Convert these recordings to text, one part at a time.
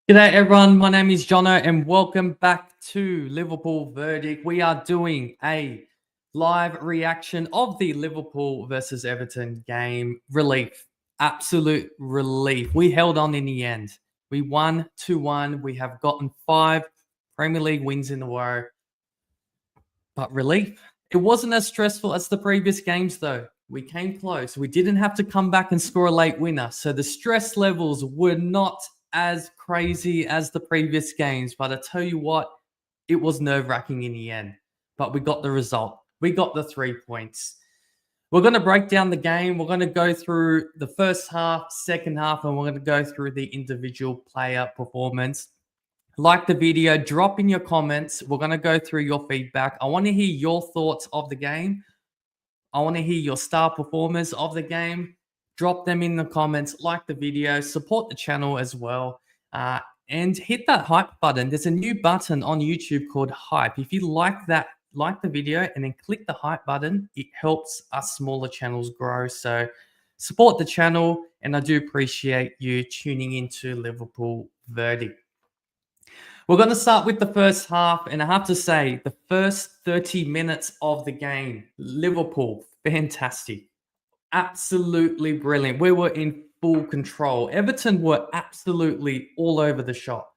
G'day everyone, my name is Jono and welcome back to Liverpool Verdict. We are doing a live reaction of the Liverpool versus Everton game. Relief, absolute relief. We held on in the end. We won 2-1. We have gotten 5 Premier League wins in a row. But relief. It wasn't as stressful as the previous games though. We came close. We didn't have to come back and score a late winner. So the stress levels were not as crazy as the previous games, but I tell you what, it was nerve-wracking in the end. But we got the result. We got the 3 points. We're going to break down the game. We're going to go through the first half, second half, and we're going to go through the individual player performance. Like the video, drop in your comments. We're going to go through your feedback. I want to hear your thoughts of the game. I want to hear your star performers of the game. Drop them in the comments, like the video, support the channel as well, and hit that hype button. There's a new button on YouTube called hype. If you like that, like the video and then click the hype button, it helps us smaller channels grow. So support the channel, and I do appreciate you tuning into Liverpool Verdict. We're going to start with the first half, and I have to say, the first 30 minutes of the game, Liverpool, fantastic. Absolutely brilliant. We were in full control. Everton were absolutely all over the shop.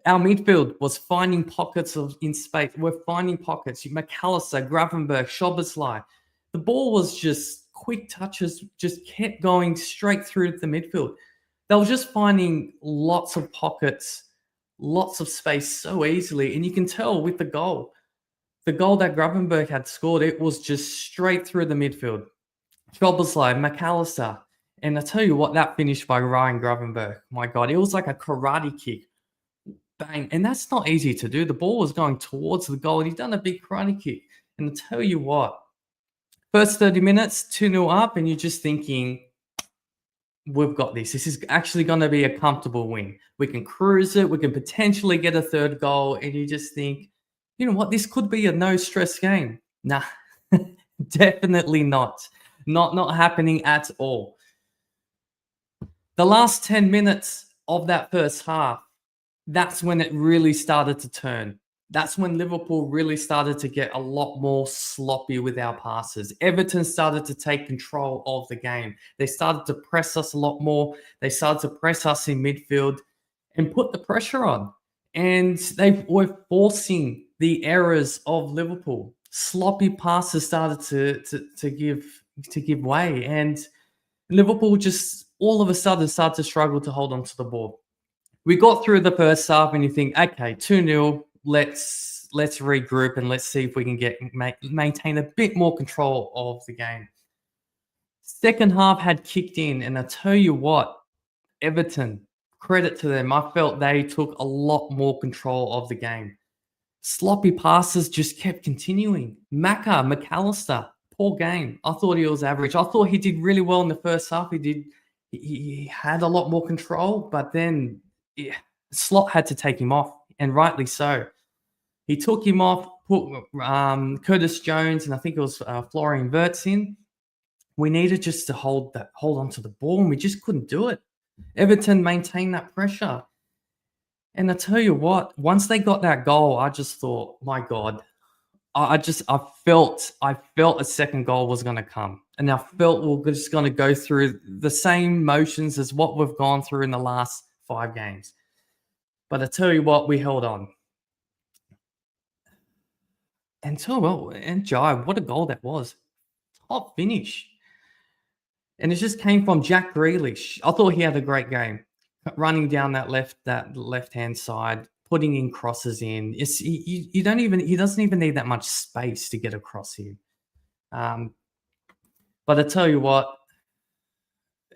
Our midfield was finding pockets in space. We're finding pockets. McAllister, Gravenberch, Szoboszlai. The ball was just quick touches, just kept going straight through the midfield. They were just finding lots of pockets, lots of space so easily. And you can tell with the goal that Gravenberch had scored, it was just straight through the midfield. Szoboszlai, McAllister, and I tell you what, that finished by Ryan Gravenberch. My God, it was like a karate kick. Bang. And that's not easy to do. The ball was going towards the goal, and he's done a big karate kick. And I tell you what, first 30 minutes, 2-0 up, and you're just thinking, we've got this. This is actually going to be a comfortable win. We can cruise it. We can potentially get a third goal. And you just think, you know what, this could be a no-stress game. Nah, definitely not. Not happening at all. The last 10 minutes of that first half, that's when it really started to turn. That's when Liverpool really started to get a lot more sloppy with our passes. Everton started to take control of the game. They started to press us a lot more. They started to press us in midfield and put the pressure on. And they were forcing the errors of Liverpool. Sloppy passes started to give way, and Liverpool just all of a sudden started to struggle to hold on to the ball. We got through the first half, and you think, okay, 2-0, let's regroup and let's see if we can maintain a bit more control of the game. Second half had kicked in, and I tell you what, Everton, credit to them, I felt they took a lot more control of the game. Sloppy passes just kept continuing. McAllister, poor game. I thought he was average. I thought he did really well in the first half. He had a lot more control, but then Slot had to take him off, and rightly so. He took him off, put Curtis Jones, and I think it was Florian Wirtz in. We needed just to hold on to the ball, and we just couldn't do it. Everton maintained that pressure. And I tell you what, once they got that goal, I just thought, my God, I felt a second goal was going to come. And I felt we're just going to go through the same motions as what we've gone through in the last 5 games. But I tell you what, we held on. And Jive, what a goal that was. Top finish. And it just came from Jack Grealish. I thought he had a great game. Running down that left-hand side, putting in crosses in. He doesn't even need that much space to get across here. But I tell you what,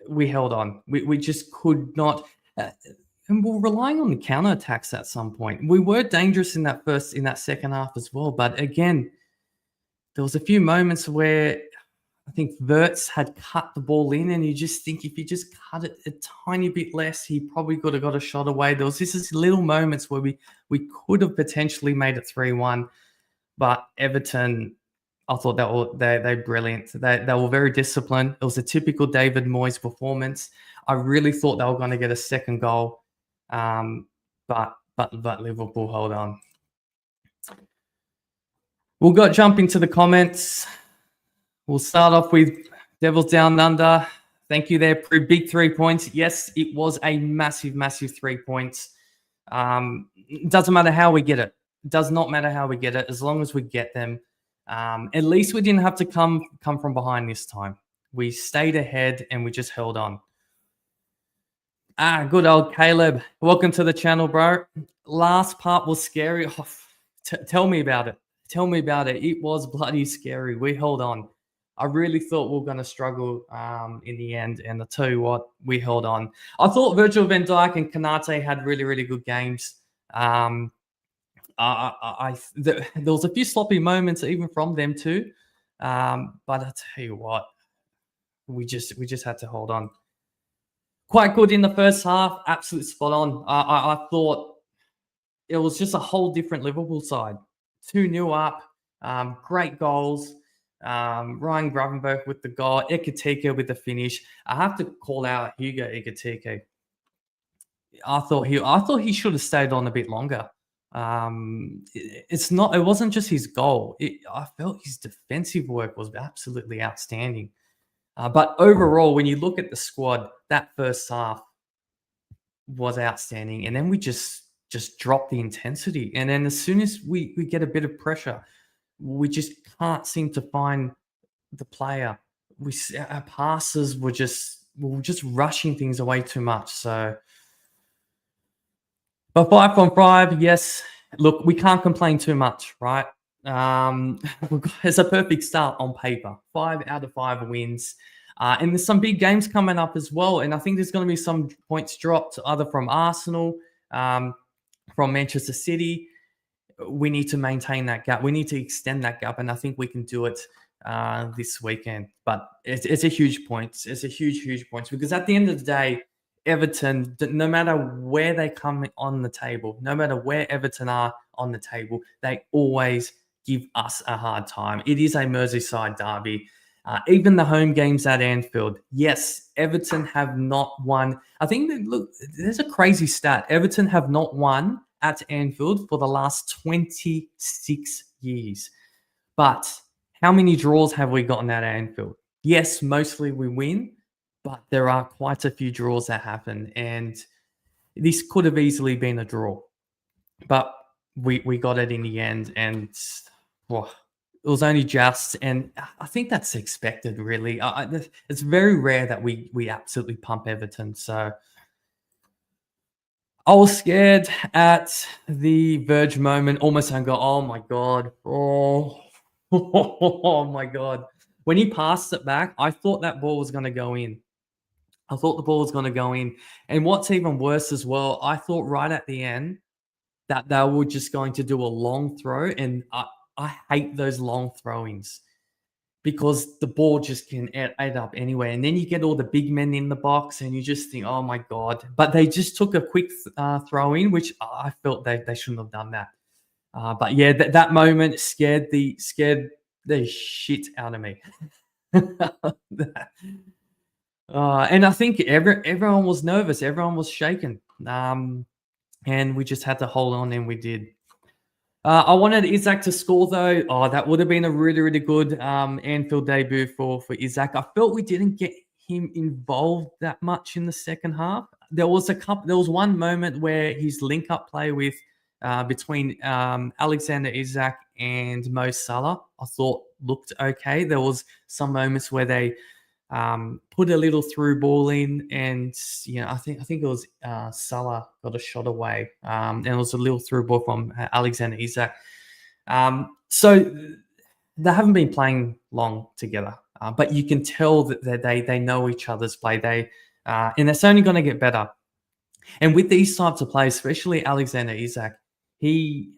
we held on. We just could not, and we're relying on the counterattacks at some point. We were dangerous in that second half as well. But again, there was a few moments where I think Wirtz had cut the ball in, and you just think if you just cut it a tiny bit less, he probably could have got a shot away. There was just little moments where we could have potentially made it 3-1, but Everton, I thought they're brilliant. They were very disciplined. It was a typical David Moyes performance. I really thought they were going to get a second goal. But Liverpool hold on. We'll jump into the comments. We'll start off with Devils Down Under. Thank you there, Prue. Big 3 points. Yes, it was a massive, massive 3 points. It doesn't matter how we get it. It does not matter how we get it, as long as we get them. At least we didn't have to come from behind this time. We stayed ahead and we just held on. Good old Caleb. Welcome to the channel, bro. Last part was scary. Oh, tell me about it. Tell me about it. It was bloody scary. We held on. I really thought we were going to struggle in the end. And I tell you what, we held on. I thought Virgil van Dijk and Kanate had really, really good games. There was a few sloppy moments even from them too. But I tell you what, we just had to hold on. Quite good in the first half. Absolutely spot on. I thought it was just a whole different Liverpool side. 2-0 up. Great goals. Ryan Gravenberch with the goal. Ekitike with the finish. I have to call out Hugo Ekitike. I thought he should have stayed on a bit longer. It wasn't just his goal. I felt his defensive work was absolutely outstanding. But overall, when you look at the squad, that first half was outstanding. And then we just dropped the intensity. And then as soon as we get a bit of pressure, we just can't seem to find the player. Our passes were just rushing things away too much. So, but 5 from 5, yes. Look, we can't complain too much, right? It's a perfect start on paper. 5 out of 5 wins. And there's some big games coming up as well. And I think there's going to be some points dropped either from Arsenal, from Manchester City. We need to maintain that gap. We need to extend that gap. And I think we can do it this weekend. But it's a huge point. It's a huge, huge point. Because at the end of the day, Everton, no matter where they come on the table, no matter where Everton are on the table, they always give us a hard time. It is a Merseyside derby. Even the home games at Anfield. Yes, Everton have not won. I think there's a crazy stat. Everton have not won at Anfield for the last 26 years. But how many draws have we gotten at Anfield? Yes, mostly we win, but there are quite a few draws that happen. And this could have easily been a draw. But we got it in the end. And it was only just, and I think that's expected, really. It's very rare that we absolutely pump Everton. So I was scared at the verge moment, almost and go, oh my God. Oh my God. When he passed it back, I thought that ball was going to go in. I thought the ball was going to go in. And what's even worse as well, I thought right at the end that they were just going to do a long throw. And I hate those long throw-ins because the ball just can add up anywhere. And then you get all the big men in the box and you just think, oh my God. But they just took a quick throw-in, which I felt they shouldn't have done that. But yeah, that moment scared the shit out of me. And I think everyone was nervous. Everyone was shaken. And we just had to hold on, and we did. I wanted Isak to score, though. Oh, that would have been a really, really good Anfield debut for Isak. I felt we didn't get him involved that much in the second half. There was one moment where his link-up play with between Alexander Isak and Mo Salah, I thought looked okay. There was some moments where they put a little through ball in, and I think it was Salah got a shot away, and it was a little through ball from Alexander Isak. So they haven't been playing long together, but you can tell that they know each other's play. And it's only going to get better. And with these types of players, especially Alexander Isak, he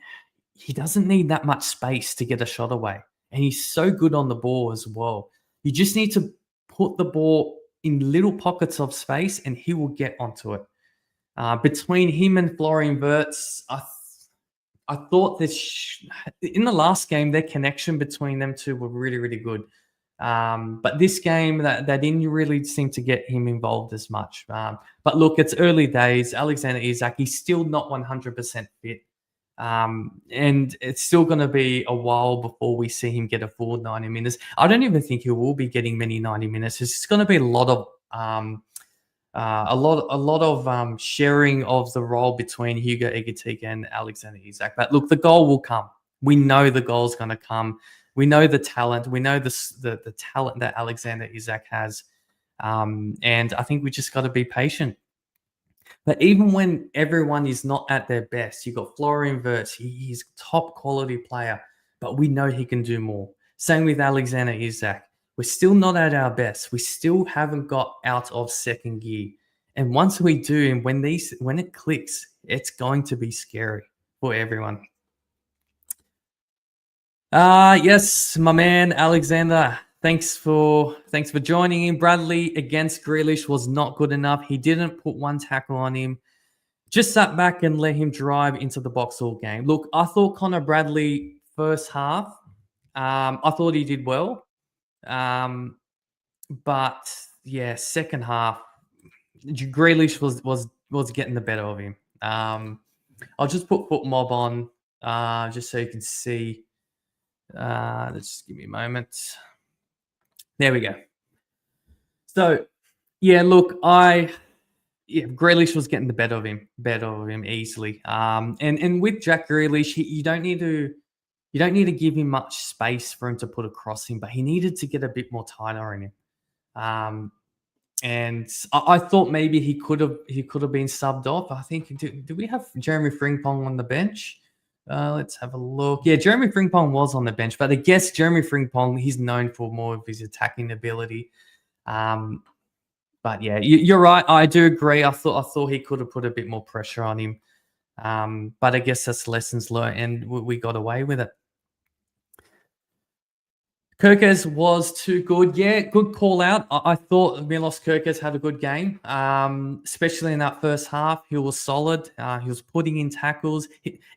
doesn't need that much space to get a shot away, and he's so good on the ball as well. You just need to put the ball in little pockets of space and he will get onto it. Between him and Florian Wirtz, I thought in the last game, their connection between them two were really, really good. But this game, that didn't really seem to get him involved as much. But look, it's early days. Alexander Isak, he's still not 100% fit. And it's still going to be a while before we see him get a full 90 minutes. I don't even think he will be getting many 90 minutes. It's going to be a lot of sharing of the role between Hugo Egitic and Alexander Isak. But look, the goal will come. We know the goal's going to come. We know the talent. We know the talent that Alexander Isak has. And I think we just got to be patient. But even when everyone is not at their best, you've got Florian Wirtz. He's a top quality player, but we know he can do more. Same with Alexander Isak. We're still not at our best. We still haven't got out of second gear. And once we do, and when it clicks, it's going to be scary for everyone. Yes, my man Alexander. Thanks for joining in. Bradley against Grealish was not good enough. He didn't put one tackle on him. Just sat back and let him drive into the box all game. Look, I thought Connor Bradley first half, I thought he did well. But yeah, second half, Grealish was getting the better of him. I'll just put FootMob on just so you can see. Let's just give me a moment. There we go. So, yeah, look, Grealish was getting the better of him easily. And with Jack Grealish, you don't need to give him much space for him to put across him, but he needed to get a bit more tighter on him. And I thought maybe he could have been subbed off. I think do we have Jeremy Frimpong on the bench? Let's have a look. Yeah, Jeremy Frimpong was on the bench, but I guess Jeremy Frimpong, he's known for more of his attacking ability. But yeah, you're right. I do agree. I thought he could have put a bit more pressure on him. But I guess that's lessons learned, and we got away with it. Kerkez was too good. Yeah, good call out. I thought Milos Kerkez had a good game, especially in that first half. He was solid. He was putting in tackles,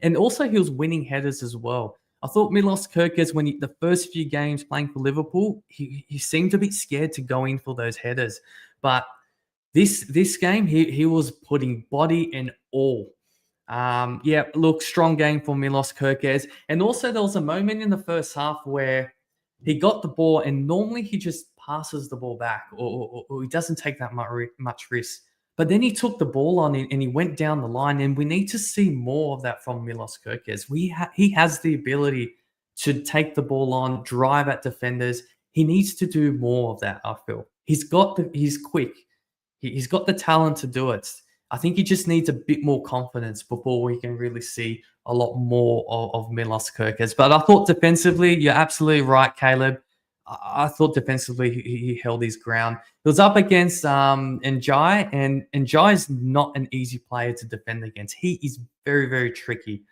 and also he was winning headers as well. I thought Milos Kerkez, when the first few games playing for Liverpool, he seemed a bit scared to go in for those headers. But this game, he was putting body and all. Yeah, look, strong game for Milos Kerkez. And also there was a moment in the first half where he got the ball, and normally he just passes the ball back, or he doesn't take that much risk. But then he took the ball on and he went down the line, and we need to see more of that from Milos Kerkez. He has the ability to take the ball on, drive at defenders. He needs to do more of that, I feel. He's quick. He's got the talent to do it. I think he just needs a bit more confidence before we can really see a lot more of Milos Kerkez. But I thought defensively, you're absolutely right, Caleb. I thought defensively he held his ground. He was up against Njai, and Njai is not an easy player to defend against. He is very, very tricky,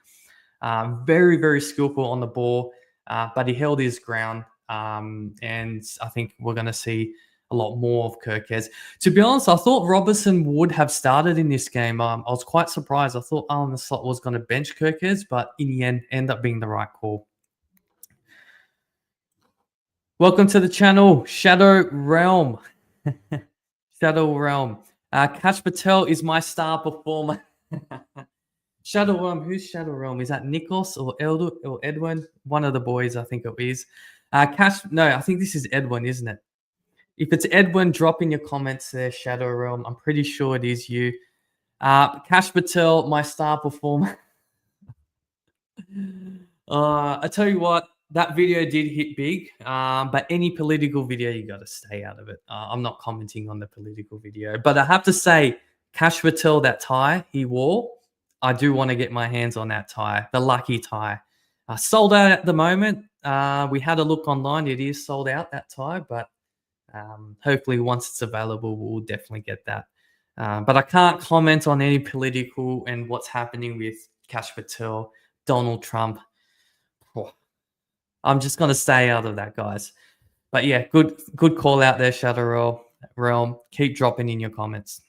very, very skillful on the ball, but he held his ground. And I think we're going to see a lot more of Kerkez. To be honest, I thought Robertson would have started in this game. I was quite surprised. I thought Alan the Slot was going to bench Kerkez, but in the end, ended up being the right call. Welcome to the channel, Shadow Realm. Shadow Realm. Kash Patel is my star performer. Shadow Realm. Who's Shadow Realm? Is that Nikos or Edwin? One of the boys, I think it is. No, I think this is Edwin, isn't it? If it's Edwin, drop in your comments there, Shadow Realm. I'm pretty sure it is you. Kash Patel, my star performer. I tell you what, that video did hit big, but any political video, you got to stay out of it. I'm not commenting on the political video, but I have to say, Kash Patel, that tie he wore, I do want to get my hands on that tie, the lucky tie. Sold out at the moment. We had a look online. It is sold out, that tie, but hopefully once it's available, we'll definitely get that. But I can't comment on any political and what's happening with Kash Patel, Donald Trump. I'm just going to stay out of that, guys. But yeah, good call out there, Shadow Realm. Keep dropping in your comments.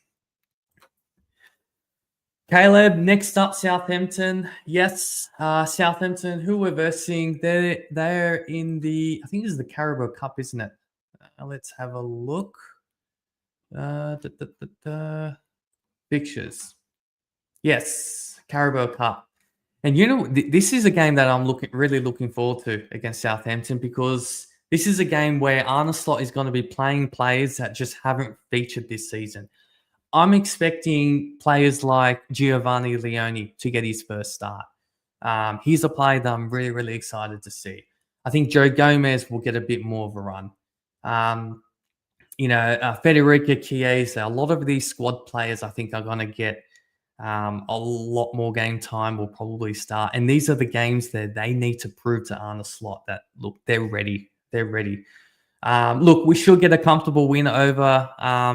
Caleb, next up, Southampton. Yes, Southampton, who we're versing. They're in the, I think this is the Carabao Cup, isn't it? let's have a look. Fixtures. Yes, Carabao Cup. And this is a game that I'm really looking forward to against Southampton, because this is a game where Arne Slot is going to be playing players that just haven't featured this season. I'm expecting players like Giovanni Leone to get his first start. He's a player that I'm really, really excited to see. I think Joe Gomez will get a bit more of a run. Federico Chiesa, a lot of these squad players I think are going to get a lot more game time, will probably start. And these are the games that they need to prove to Arne Slot that, look, they're ready. They're ready. Look, we should get a comfortable win over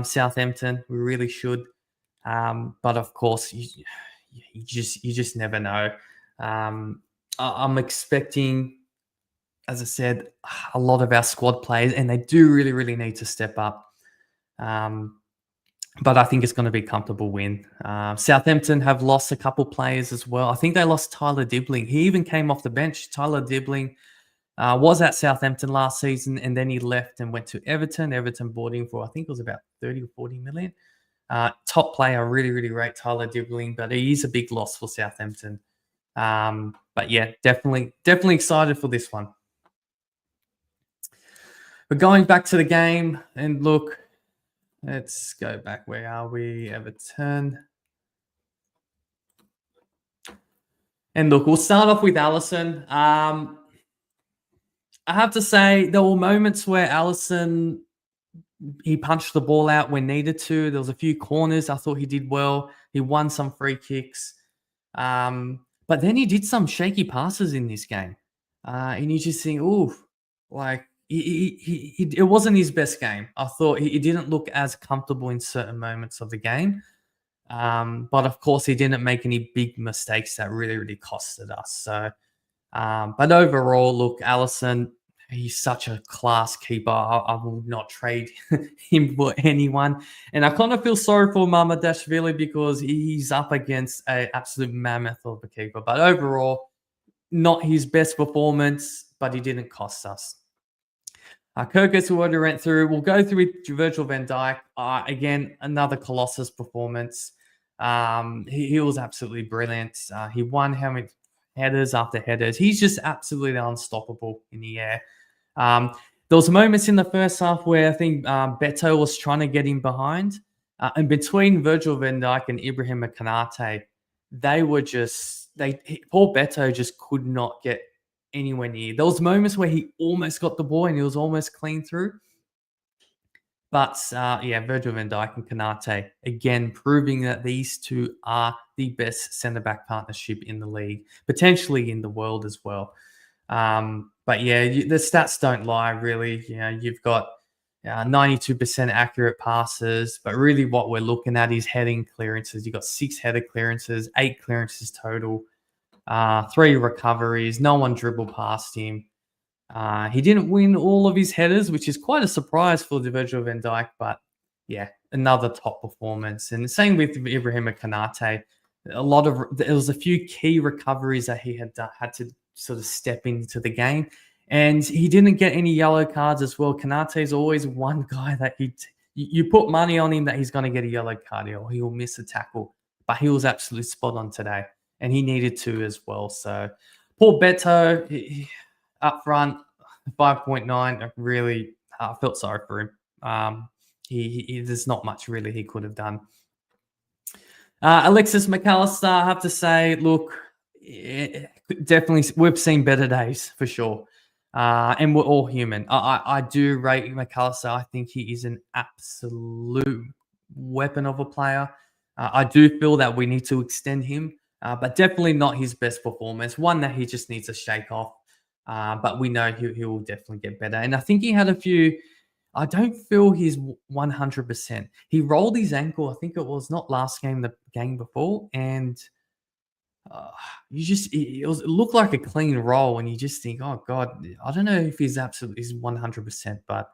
Southampton. We really should. But of course, you just never know. I'm expecting, as I said, a lot of our squad players, and they do really, really need to step up. But I think it's going to be a comfortable win. Southampton have lost a couple players as well. I think they lost Tyler Dibbling. He even came off the bench. Tyler Dibbling was at Southampton last season, and then he left and went to Everton. Everton bought him for, I think it was about 30 or 40 million. Top player, really, really rate Tyler Dibbling, but he is a big loss for Southampton. But yeah, definitely excited for this one. But going back to the game, and look, let's go back. Where are we? Everton. And look, we'll start off with Alisson. I have to say, there were moments where Alisson, he punched the ball out when needed to. There was a few corners I thought he did well. He won some free kicks. But then he did some shaky passes in this game. And you just think, ooh, like, it wasn't his best game. I thought he didn't look as comfortable in certain moments of the game. But of course, he didn't make any big mistakes that really, really costed us. So, but overall, look, Alisson, he's such a class keeper. I will not trade him for anyone. And I kind of feel sorry for Mamadashvili, because he's up against an absolute mammoth of a keeper. But overall, not his best performance, but he didn't cost us. Kirkus, we already went through. We'll go through with Virgil van Dijk. Again, another Colossus performance. He was absolutely brilliant. He won how many headers after headers. He's just absolutely unstoppable in the air. There was moments in the first half where I think Beto was trying to get him behind. And between Virgil van Dijk and Ibrahim Konate, they were just... Poor Beto just could not get anywhere near. There was moments where he almost got the ball and he was almost clean through. But Virgil van Dijk and Konate, again, proving that these two are the best centre-back partnership in the league, potentially in the world as well. But yeah, the stats don't lie, really. You've got 92% accurate passes, but really what we're looking at is heading clearances. You've got 6 header clearances, 8 clearances total. 3 recoveries. No one dribbled past him. He didn't win all of his headers, which is quite a surprise for Virgil van Dijk. But yeah, another top performance. And the same with Ibrahim Konate. There was a few key recoveries that he had to sort of step into the game, and he didn't get any yellow cards as well. Konate is always one guy that you put money on him that he's going to get a yellow card or he will miss a tackle. But he was absolutely spot on today. And he needed to as well. So, poor Beto up front, 5.9. Really, I felt sorry for him. There's not much really he could have done. Alexis McAllister, I have to say, look, definitely we've seen better days for sure. And we're all human. I do rate McAllister. I think he is an absolute weapon of a player. I do feel that we need to extend him. But definitely not his best performance. One that he just needs to shake off. But we know he will definitely get better. And I think he had a few... I don't feel he's 100%. He rolled his ankle, I think it was not last game, the game before. And it looked like a clean roll. And you just think, oh, God, I don't know if he's 100%. But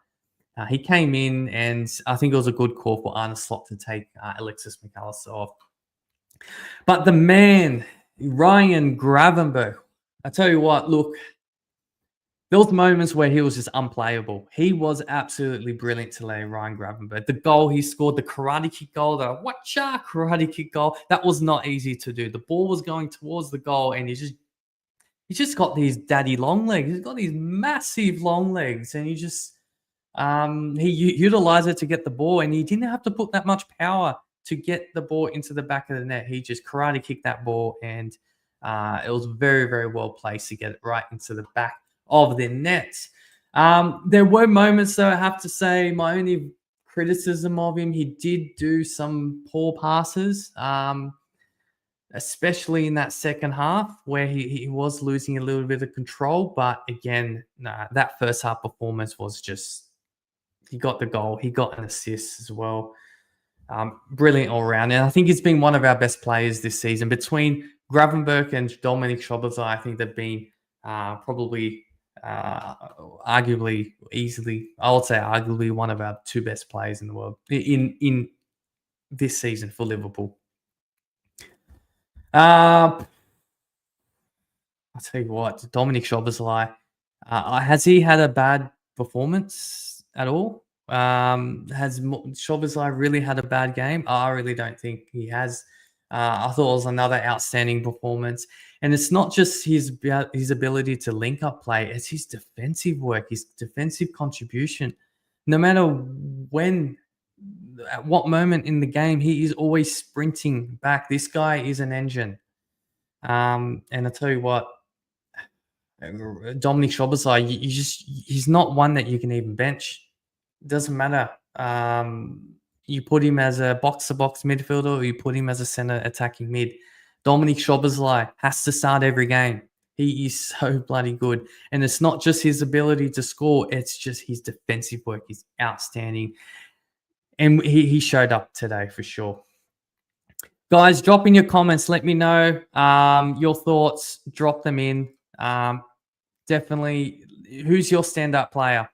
he came in, and I think it was a good call for Arne Slot to take Alexis McAllister off. But the man, Ryan Gravenberch, I tell you what, look, there was moments where he was just unplayable. He was absolutely brilliant today, Ryan Gravenberch. The goal he scored, the karate kick goal, the whatcha karate kick goal, that was not easy to do. The ball was going towards the goal, and he's just got these daddy long legs. He's got these massive long legs, and he utilized it to get the ball, and he didn't have to put that much power to get the ball into the back of the net. He just karate kicked that ball, and it was very, very well placed to get it right into the back of the net. There were moments, though, I have to say, my only criticism of him, he did do some poor passes, especially in that second half where he was losing a little bit of control. But again, that first half performance was just, he got the goal, he got an assist as well. Brilliant all round. And I think he's been one of our best players this season. Between Gravenberch and Dominik Szoboszlai, I think they've been probably arguably, easily, I would say arguably one of our two best players in the world in this season for Liverpool. I'll tell you what, Dominik Szoboszlai, has he had a bad performance at all? Has Szoboszlai really had a bad game? I really don't think he has. I thought it was another outstanding performance. And it's not just his ability to link up play, it's his defensive work, his defensive contribution. No matter when, at what moment in the game, he is always sprinting back. This guy is an engine. And I tell you what, Dominik Szoboszlai, he's not one that you can even bench. It doesn't matter. You put him as a box-to-box midfielder, or you put him as a center attacking mid. Dominik Szoboszlai has to start every game. He is so bloody good. And it's not just his ability to score, it's just his defensive work is outstanding. And he showed up today for sure. Guys, drop in your comments. Let me know your thoughts. Drop them in. Definitely, who's your stand-up player?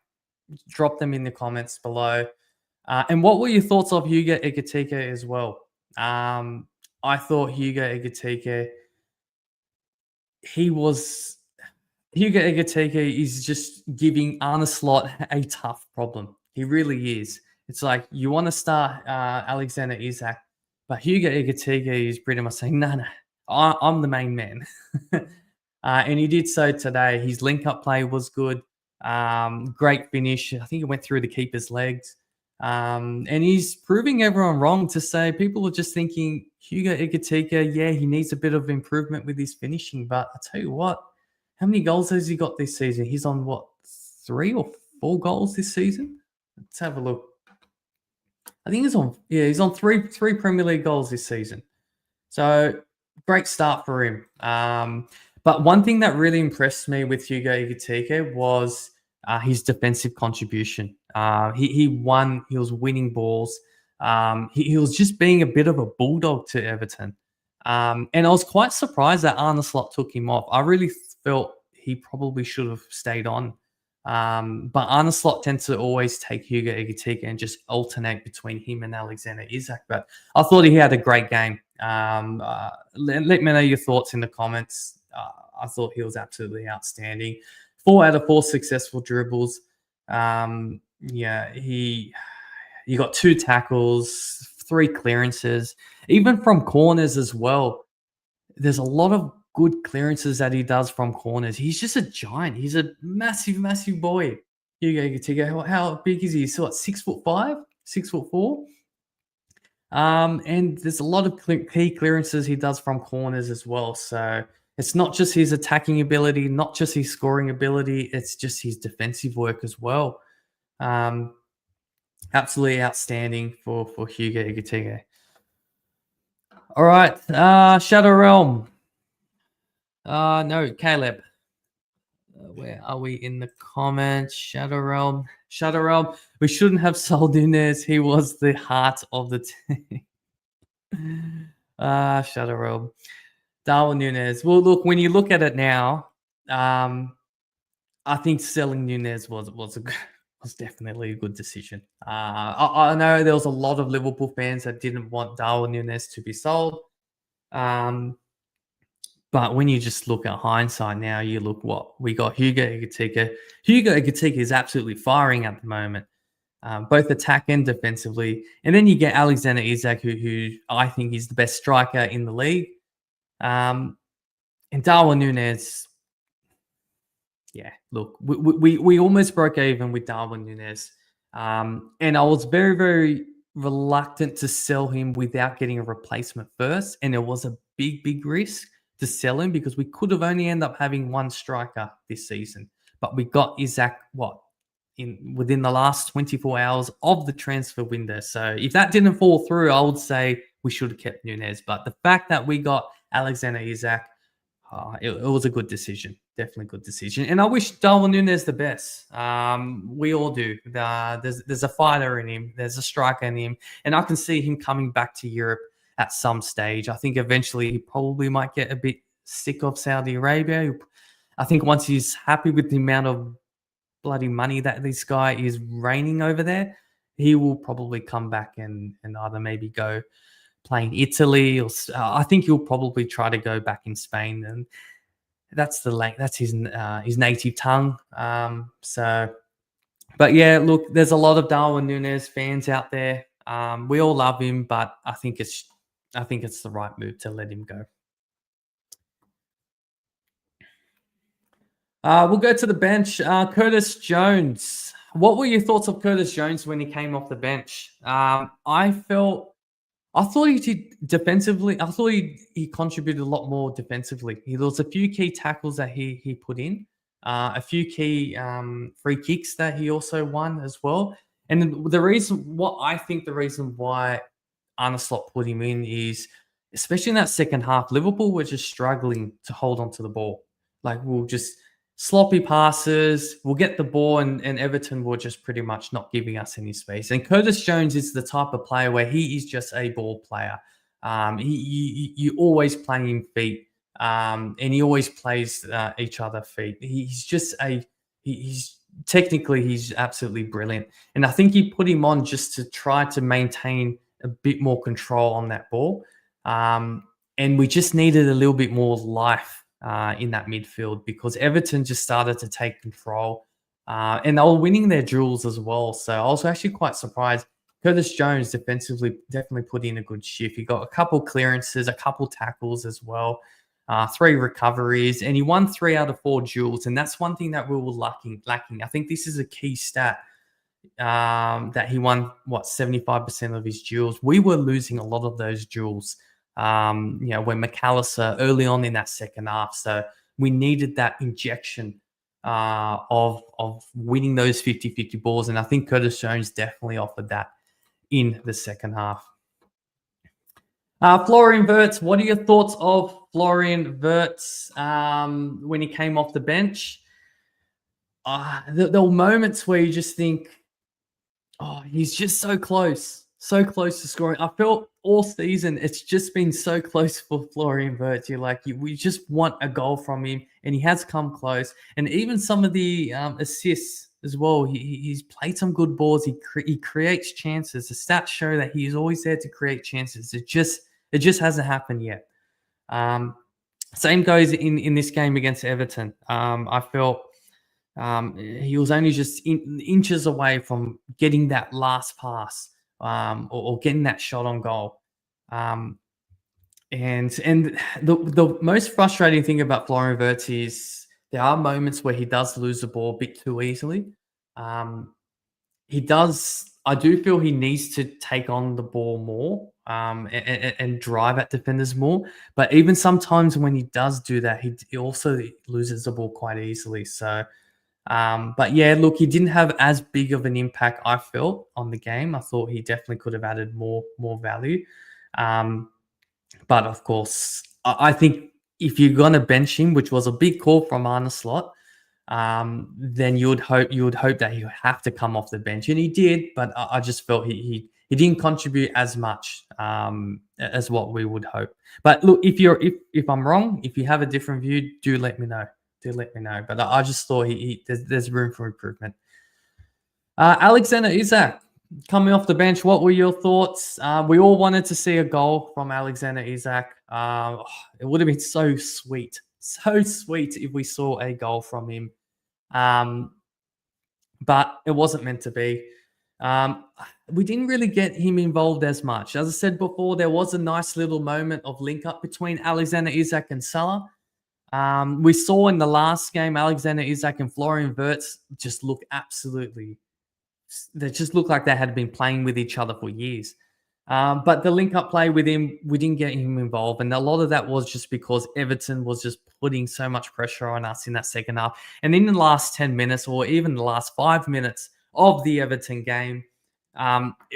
Drop them in the comments below. And what were your thoughts of Hugo Ekitike as well? I thought Hugo Ekitike, Hugo Ekitike is just giving Arne Slot a tough problem. He really is. It's like, you want to start Alexander Isak, but Hugo Ekitike is pretty much saying, no, I'm the main man. And he did so today. His link-up play was good. Great finish. I think it went through the keeper's legs. And he's proving everyone wrong to say people are just thinking Hugo Ekitike, yeah, he needs a bit of improvement with his finishing. But I tell you what, how many goals has he got this season? He's on what, 3 or 4 goals this season? Let's have a look. I think he's on three Premier League goals this season. So great start for him. But one thing that really impressed me with Hugo Ekitike was his defensive contribution. He was winning balls. He was just being a bit of a bulldog to Everton. And I was quite surprised that Arne Slot took him off. I really felt he probably should have stayed on. But Arne Slot tends to always take Hugo Ekitike and just alternate between him and Alexander Isak. But I thought he had a great game. Let me know your thoughts in the comments. I thought he was absolutely outstanding. 4 out of 4 successful dribbles. He got 2 tackles, 3 clearances, even from corners as well. There's a lot of good clearances that he does from corners. He's just a giant. He's a massive, massive boy. Hugo Ekitike, how big is he? So what, 6'5", 6'4"? And there's a lot of key clearances he does from corners as well. So it's not just his attacking ability, not just his scoring ability, it's just his defensive work as well. Absolutely outstanding for Hugo Ekitike. All right, Shadow Realm. No, Caleb. Where are we in the comments? Shadow Realm. We shouldn't have sold Nunez. He was the heart of the team. Shadow Realm. Darwin Nunez. Well, look, when you look at it now, I think selling Nunez was definitely a good decision. I know there was a lot of Liverpool fans that didn't want Darwin Nunez to be sold. But when you just look at hindsight now, you look what we got. Hugo Ekitike. Hugo Ekitike is absolutely firing at the moment, both attack and defensively. And then you get Alexander Isak, who I think is the best striker in the league. And Darwin Núñez. Yeah, look, we almost broke even with Darwin Núñez. And I was very, very reluctant to sell him without getting a replacement first. And it was a big, big risk to sell him because we could have only ended up having one striker this season. But we got Isak, within the last 24 hours of the transfer window. So if that didn't fall through, I would say we should have kept Núñez. But the fact that we got Alexander Isak, it was a good decision. Definitely good decision. And I wish Darwin Núñez the best. We all do. There's a fighter in him. There's a striker in him. And I can see him coming back to Europe at some stage. I think eventually he probably might get a bit sick of Saudi Arabia. I think once he's happy with the amount of bloody money that this guy is reigning over there, he will probably come back and either maybe go play in Italy, or I think he'll probably try to go back in Spain, and that's his native tongue. But yeah, look, there's a lot of Darwin Núñez fans out there. We all love him, but I think it's the right move to let him go. We'll go to the bench. Curtis Jones. What were your thoughts of Curtis Jones when he came off the bench? I thought he did defensively. I thought he contributed a lot more defensively. There was a few key tackles that he put in, a few key free kicks that he also won as well. And the reason why Arne Slot put him in is, especially in that second half, Liverpool were just struggling to hold on to the ball. Like, we'll just sloppy passes, we'll get the ball, and Everton were just pretty much not giving us any space. And Curtis Jones is the type of player where he is just a ball player. You always play him feet, and he always plays each other feet. He's technically, he's absolutely brilliant. And I think he put him on just to try to maintain a bit more control on that ball. And we just needed a little bit more life in that midfield, because Everton just started to take control, and they were winning their duels as well. So I was actually quite surprised. Curtis Jones defensively definitely put in a good shift. He got a couple clearances, a couple tackles as well, 3 recoveries, and he won 3 out of 4 duels. And that's one thing that we were lacking. I think this is a key stat, that he won 75% of his duels. We were losing a lot of those duels. When McAllister early on in that second half. So we needed that injection of winning those 50-50 balls. And I think Curtis Jones definitely offered that in the second half. Florian Wirtz, what are your thoughts of Florian Wirtz when he came off the bench? There were moments where you just think, he's just so close to scoring. I felt all season it's just been so close for Florian Wirtz. We just want a goal from him, and he has come close. And even some of the assists as well, he's played some good balls. He creates chances. The stats show that he's always there to create chances. It just hasn't happened yet. Same goes in this game against Everton. I felt he was only just inches away from getting that last pass. Or getting that shot on goal. And the most frustrating thing about Florian Wirtz is there are moments where he does lose the ball a bit too easily. I do feel he needs to take on the ball more and drive at defenders more. But even sometimes when he does do that, he also loses the ball quite easily. So but yeah, look, he didn't have as big of an impact, I felt, on the game. I thought he definitely could have added more value. But of course, I think if you're going to bench him, which was a big call from Arne Slot, then you would hope that he would have to come off the bench. And he did, but I just felt he didn't contribute as much as what we would hope. But look, if I'm wrong, if you have a different view, do let me know. But I just thought there's room for improvement. Alexander Isak. coming off the bench, what were your thoughts? We all wanted to see a goal from Alexander Isak. It would have been so sweet if we saw a goal from him. But it wasn't meant to be. We didn't really get him involved as much. As I said before, there was a nice little moment of link up between Alexander Isak and Salah. We saw in the last game, Alexander Isak and Florian Wirtz just look they just looked like they had been playing with each other for years. But the link-up play with him, we didn't get him involved. And a lot of that was just because Everton was just putting so much pressure on us in that second half. And in the last 10 minutes or even the last 5 minutes of the Everton game,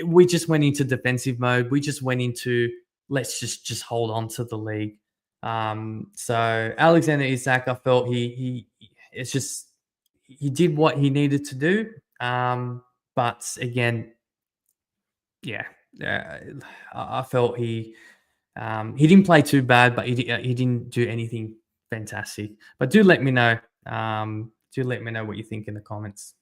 we just went into defensive mode. We just went into, let's just hold on to the league. So Alexander Isak, I felt he did what he needed to do. But again, I felt he didn't play too bad, but he didn't do anything fantastic. But do let me know. Do let me know what you think in the comments.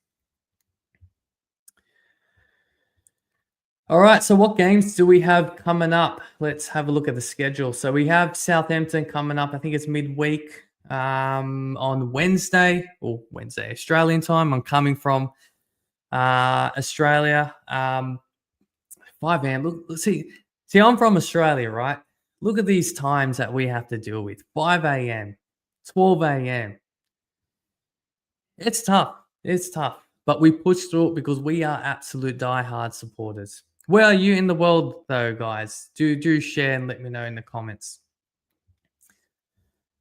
All right, so what games do we have coming up? Let's have a look at the schedule. So we have Southampton coming up. I think it's midweek on Wednesday Australian time. I'm coming from Australia. 5 a.m. Look, see, I'm from Australia, right? Look at these times that we have to deal with. 5 a.m., 12 a.m. It's tough. But we push through it because we are absolute diehard supporters. Where are you in the world, though, guys? Do share and let me know in the comments.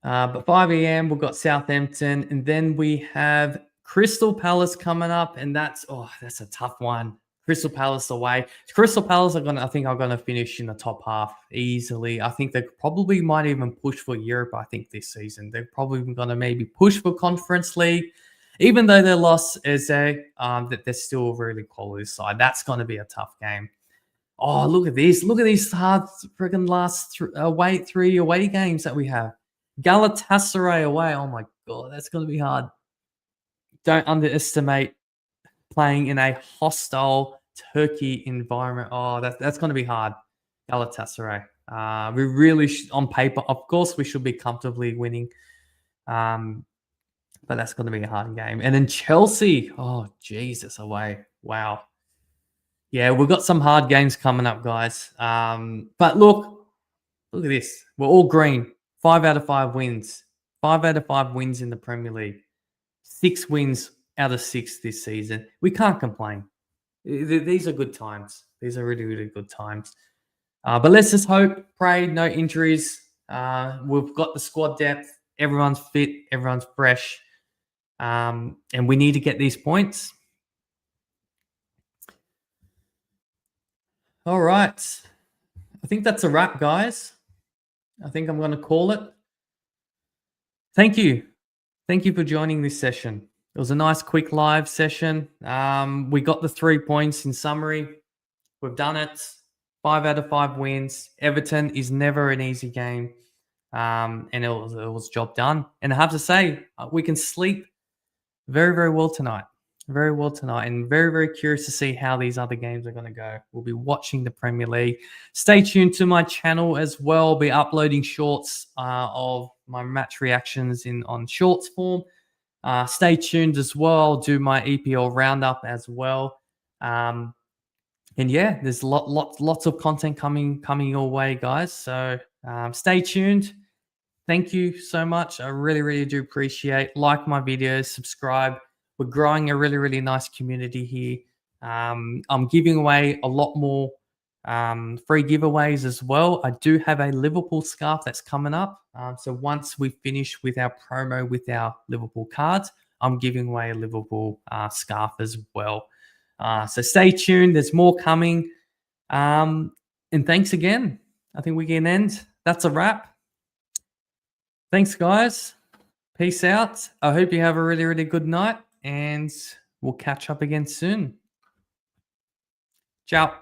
But 5 a.m., we've got Southampton, and then we have Crystal Palace coming up, and that's a tough one. Crystal Palace away. Crystal Palace I think are gonna finish in the top half easily. I think they probably might even push for Europe. I think this season they're probably gonna maybe push for Conference League, even though they lost Eze. That they're still a really quality side. That's gonna be a tough game. Oh, look at this! Look at these hard freaking last 3 away games that we have. Galatasaray away. Oh my god, that's gonna be hard. Don't underestimate playing in a hostile Turkey environment. Oh, that's going to be hard. Galatasaray. We really, on paper, of course, we should be comfortably winning. But that's going to be a hard game. And then Chelsea. Oh, Jesus, away. Wow. Yeah, we've got some hard games coming up, guys. But look at this. We're all green. 5 out of 5 wins. 5 out of 5 wins in the Premier League. 6 wins out of 6 this season. We can't complain. These are good times. These are really, really good times. But let's just hope, pray, no injuries. We've got the squad depth. Everyone's fit. Everyone's fresh. And we need to get these points. All right. I think that's a wrap, guys. I think I'm going to call it. Thank you. Thank you for joining this session. It was a nice, quick live session. We got the 3 points in summary. We've done it. 5 out of 5 wins. Everton is never an easy game. And it was job done. And I have to say, we can sleep very, very well tonight. Very well tonight. And very, very curious to see how these other games are going to go. We'll be watching the Premier League. Stay tuned to my channel as well. I'll be uploading shorts of my match reactions on shorts form. Stay tuned as well. I'll do my EPL roundup as well. And yeah, there's lots of content coming your way, guys. So stay tuned. Thank you so much. I really, really do appreciate. Like my videos, subscribe. We're growing a really, really nice community here. I'm giving away a lot more free giveaways as well. I do have a Liverpool scarf that's coming up. So once we finish with our promo with our Liverpool cards, I'm giving away a Liverpool scarf as well. So stay tuned. There's more coming. And thanks again. I think we can end. That's a wrap. Thanks, guys. Peace out. I hope you have a really, really good night. And we'll catch up again soon. Ciao.